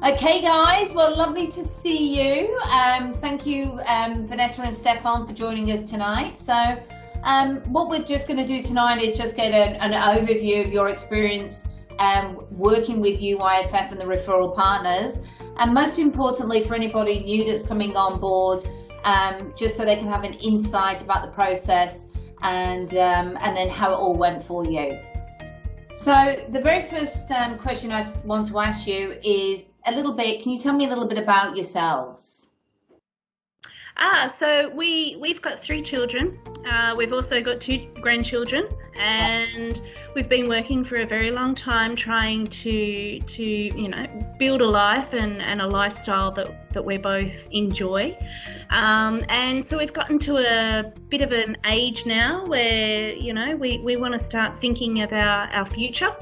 Okay, guys. Well, lovely to see you. Thank you, Vanessa and Stefan, for joining us tonight. So, what we're just going to do tonight is just get an overview of your experience working with UYFF and the referral partners, and most importantly, for anybody new that's coming on board, just so they can have an insight about the process and then how it all went for you. So the very first question I want to ask you is a little bit, can you tell me a little bit about yourselves? So we've got 3 children. We've also got 2 grandchildren, and we've been working for a very long time trying to build a life and a lifestyle that we both enjoy. And so we've gotten to a bit of an age now where, we want to start thinking of our future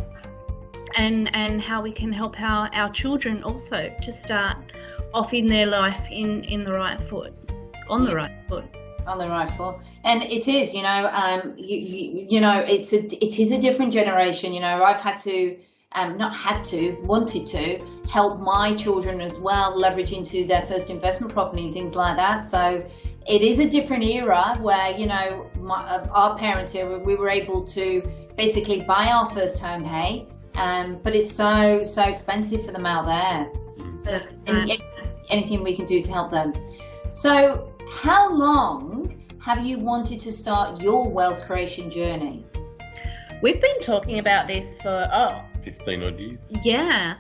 and how we can help our children also to start off in their life in the right foot. On the right foot. On the right foot. And it is, it is a different generation. I've had to, wanted to help my children as well, leverage into their first investment property and things like that. So it is a different era where, our parents' era, we were able to basically buy our first home, but it's so expensive for them out there. So anything we can do to help them. So how long have you wanted to start your wealth creation journey? We've been talking about this for 15 odd years. Yeah.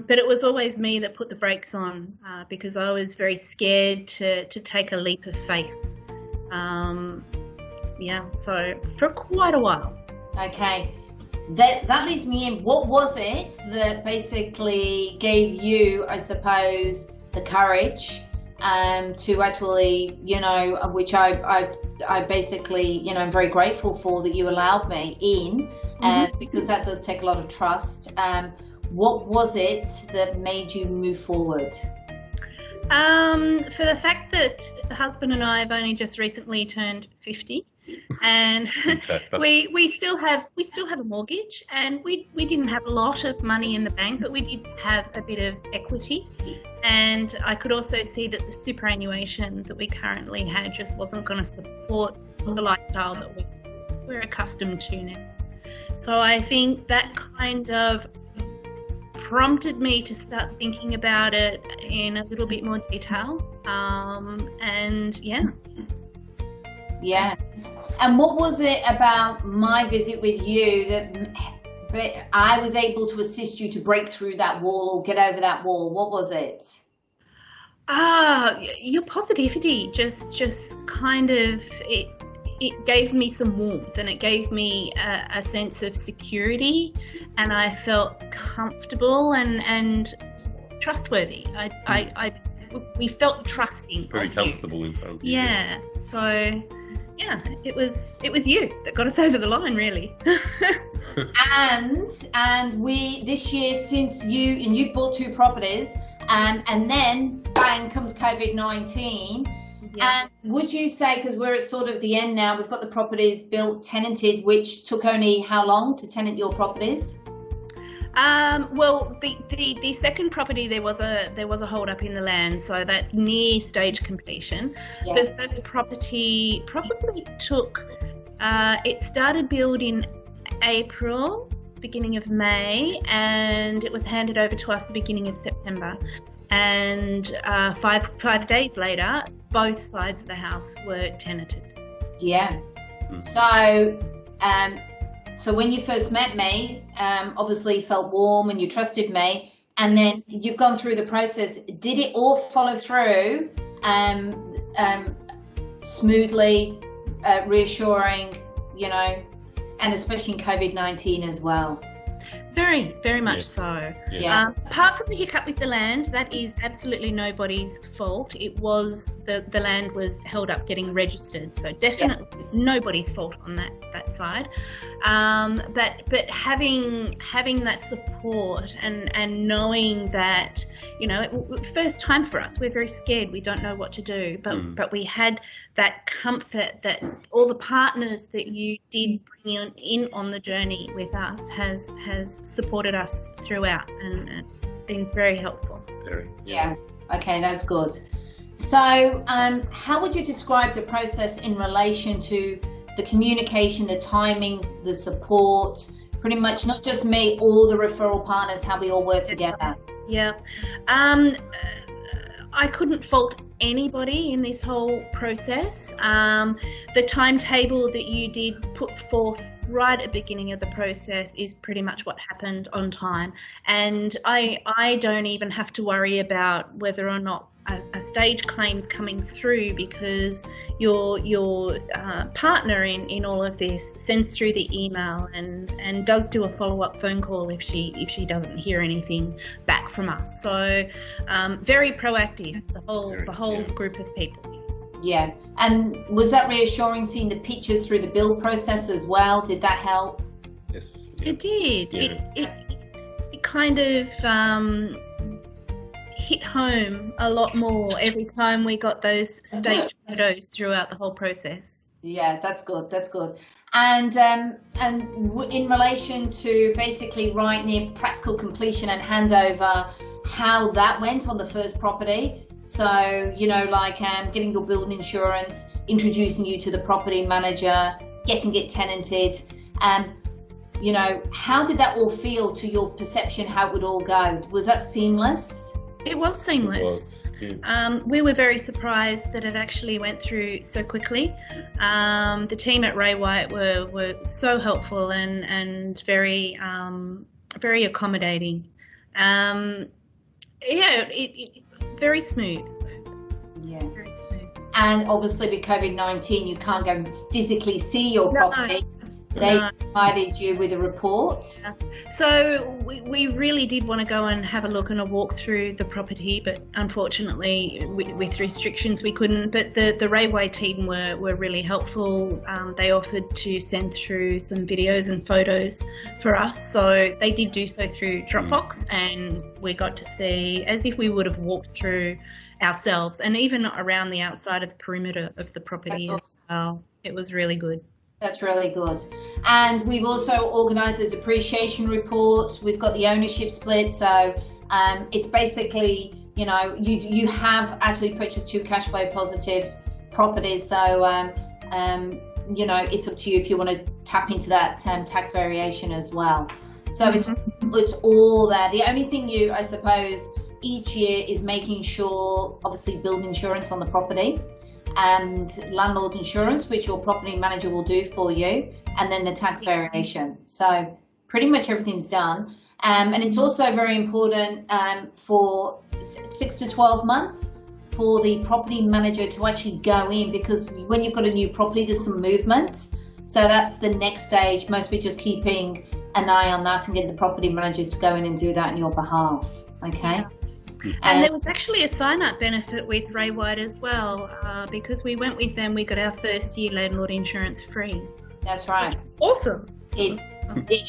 But it was always me that put the brakes on because I was very scared to take a leap of faith. So for quite a while. Okay. That leads me in. What was it that basically gave you, I suppose, the courage to actually, which I basically, I'm very grateful for that you allowed me in, because that does take a lot of trust. What was it that made you move forward? For the fact that the husband and I have only just recently turned 50, and we still have a mortgage, and we didn't have a lot of money in the bank, but we did have a bit of equity. And I could also see that the superannuation that we currently had just wasn't going to support the lifestyle that we're accustomed to now. So I think that kind of prompted me to start thinking about it in a little bit more detail. Yeah. And what was it about my visit with you that I was able to assist you to break through that wall or get over that wall? What was it? Your positivity just kind of, it gave me some warmth, and it gave me a sense of security, and I felt comfortable and trustworthy. We felt trusting. Very comfortable in front of you. Yeah. So yeah, it was you that got us over the line, really. and we this year, since you bought 2 properties, and then bang comes COVID-19. Yeah. And would you say, because we're at sort of the end now, we've got the properties built, tenanted, which took only how long to tenant your properties? Well, the second property, there was a hold up in the land, so that's near stage completion. Yes. The first property probably took, it started build in April, beginning of May, and it was handed over to us the beginning of September. And 5 days later, both sides of the house were tenanted. Yeah. So when you first met me, obviously you felt warm and you trusted me, and then you've gone through the process. Did it all follow through smoothly, reassuring, and especially in COVID-19 as well? Very, very much Yes. so. Yeah. Apart from the hiccup with the land, that is absolutely nobody's fault. It was the land was held up getting registered, so definitely nobody's fault on that side. But having that support and knowing that, first time for us, we're very scared. We don't know what to do, but we had that comfort that all the partners that you did bring in on the journey with us has supported us throughout, and been very helpful. Very. Yeah. Okay, that's good. So, how would you describe the process in relation to the communication, the timings, the support, pretty much not just me, all the referral partners, how we all work together? Yeah. I couldn't fault anybody in this whole process. The timetable that you did put forth right at the beginning of the process is pretty much what happened on time. And I don't even have to worry about whether or not a stage claim's coming through, because your partner in all of this sends through the email and does do a follow-up phone call if she doesn't hear anything back from us. So very proactive, the whole group of people. Yeah. And was that reassuring, seeing the pictures through the build process as well? Did that help? Yes. Yeah. It did. Yeah. It kind of hit home a lot more every time we got those stage photos throughout the whole process. Yeah, that's good. That's good. And in relation to basically right near practical completion and handover, how that went on the first property. So, you know, like getting your building insurance, introducing you to the property manager, getting it tenanted. You know, how did that all feel to your perception, how it would all go? Was that seamless? It was seamless. We were very surprised that it actually went through so quickly. The team at Ray White were so helpful and very accommodating. Very smooth. Yeah. Very smooth. And obviously with COVID-19, you can't go and physically see your property. They provided you with a report. So we really did want to go and have a look and a walk through the property, but unfortunately with restrictions we couldn't. But the Rayway team were really helpful. They offered to send through some videos and photos for us. So they did do so through Dropbox, and we got to see as if we would have walked through ourselves, and even around the outside of the perimeter of the property as well. It was really good. That's really good. And we've also organised a depreciation report. We've got the ownership split. So it's basically, you know, you have actually purchased 2 cash flow positive properties. So, you know, it's up to you if you want to tap into that tax variation as well. So it's all there. The only thing I suppose, each year is making sure, obviously, building insurance on the property, and landlord insurance, which your property manager will do for you, and then the tax variation. So pretty much everything's done. And it's also very important for 6 to 12 months for the property manager to actually go in, because when you've got a new property, there's some movement. So that's the next stage. Most people just keeping an eye on that and getting the property manager to go in and do that on your behalf. Okay. Yeah. And there was actually a sign-up benefit with Ray White as well, because we went with them. We got our first year landlord insurance free. That's right. Awesome. It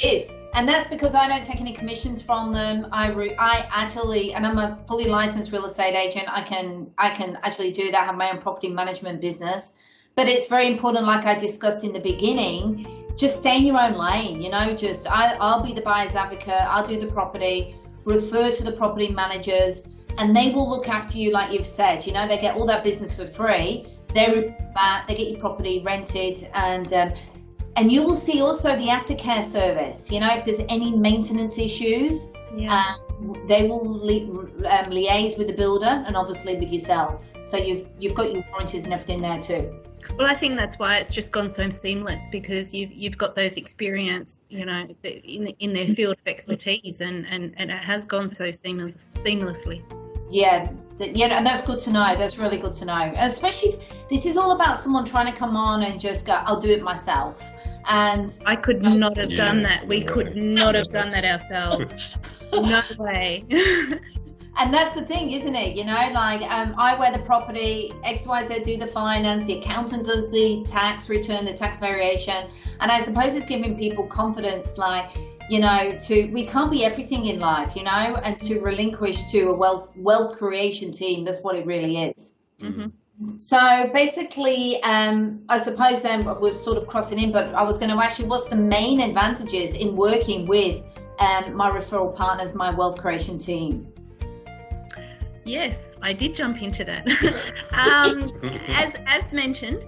is, and that's because I don't take any commissions from them. I actually, and I'm a fully licensed real estate agent. I can actually do that. I have my own property management business, but it's very important, like I discussed in the beginning. Just stay in your own lane. You know, just I'll be the buyer's advocate. I'll do the property. Refer to the property managers, and they will look after you, like you've said. You know, they get all that business for free. They get your property rented, and you will see also the aftercare service. You know, if there's any maintenance issues, they will liaise with the builder and obviously with yourself. So you've got your warranties and everything there too. Well, I think that's why it's just gone so seamless, because you've got those experience, you know, in their field of expertise, and it has gone so seamlessly. Yeah, and that's good to know. That's really good to know. Especially if this is all about someone trying to come on and just go, I'll do it myself. And I could not have done that. We could not have done that ourselves. No way. And that's the thing, isn't it? You know, like I wear the property, XYZ do the finance, the accountant does the tax return, the tax variation. And I suppose it's giving people confidence, like, you know, we can't be everything in life, you know, and to relinquish to a wealth creation team. That's what it really is. Mm-hmm. So basically, I suppose then we're sort of crossing in, but I was going to ask you, what's the main advantages in working with my referral partners, my wealth creation team? Yes, I did jump into that. As mentioned,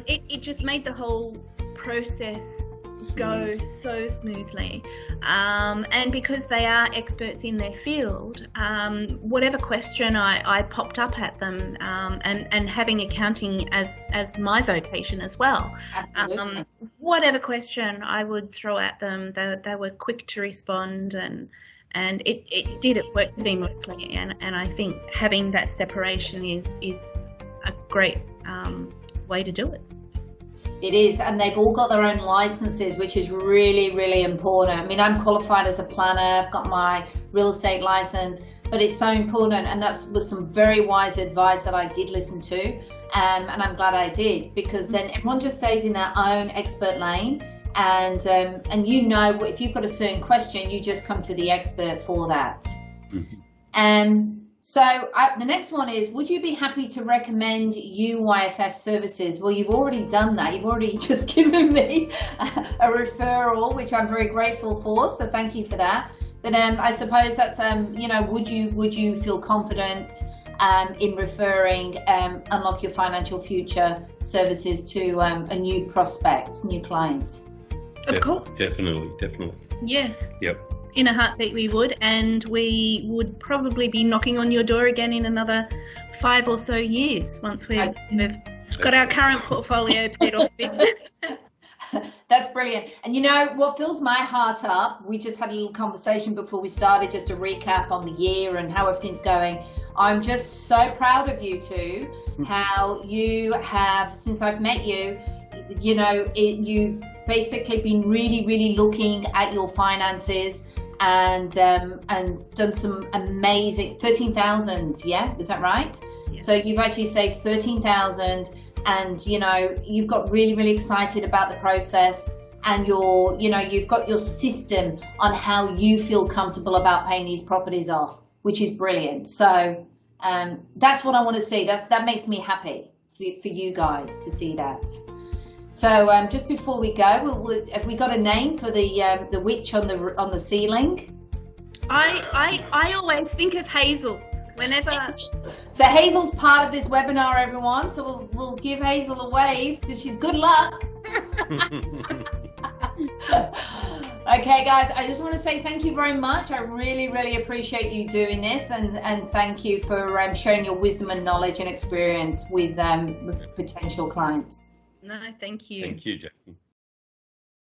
it just made the whole process go so smoothly. And because they are experts in their field, whatever question I popped up at them, and having accounting as my vocation as well, whatever question I would throw at them, they were quick to respond, and it worked seamlessly, and I think having that separation is a great way to do it. It is, and they've all got their own licenses, which is really, really important. I mean, I'm qualified as a planner, I've got my real estate license, but it's so important, and that was some very wise advice that I did listen to, and I'm glad I did, because then everyone just stays in their own expert lane. And you know, if you've got a certain question, you just come to the expert for that. So the next one is, would you be happy to recommend UYFF services? Well, you've already done that. You've already just given me a referral, which I'm very grateful for. So thank you for that. But I suppose that's, you know, would you feel confident in referring Unlock Your Financial Future services to a new prospect, new client? Of course. Definitely. Yes. Yep. In a heartbeat we would, and we would probably be knocking on your door again in another 5 or so years once we've got our current portfolio paid off. That's brilliant. And you know what fills my heart up? We just had a little conversation before we started, just to recap on the year and how everything's going. I'm just so proud of you two, how you have, since I've met you, you know, you've basically been really, really looking at your finances and done some amazing 13,000. Yeah, is that right? Yeah. So you've actually saved 13,000, and you know, you've got really, really excited about the process, and you've got your system on how you feel comfortable about paying these properties off, which is brilliant. So that's what I want to see. That makes me happy for you guys to see that. So just before we go, have we got a name for the witch on the ceiling? I always think of Hazel whenever. So Hazel's part of this webinar, everyone. So we'll give Hazel a wave because she's good luck. Okay, guys, I just want to say thank you very much. I really, really appreciate you doing this, and thank you for sharing your wisdom and knowledge and experience with potential clients. No, thank you. Thank you, Jeff.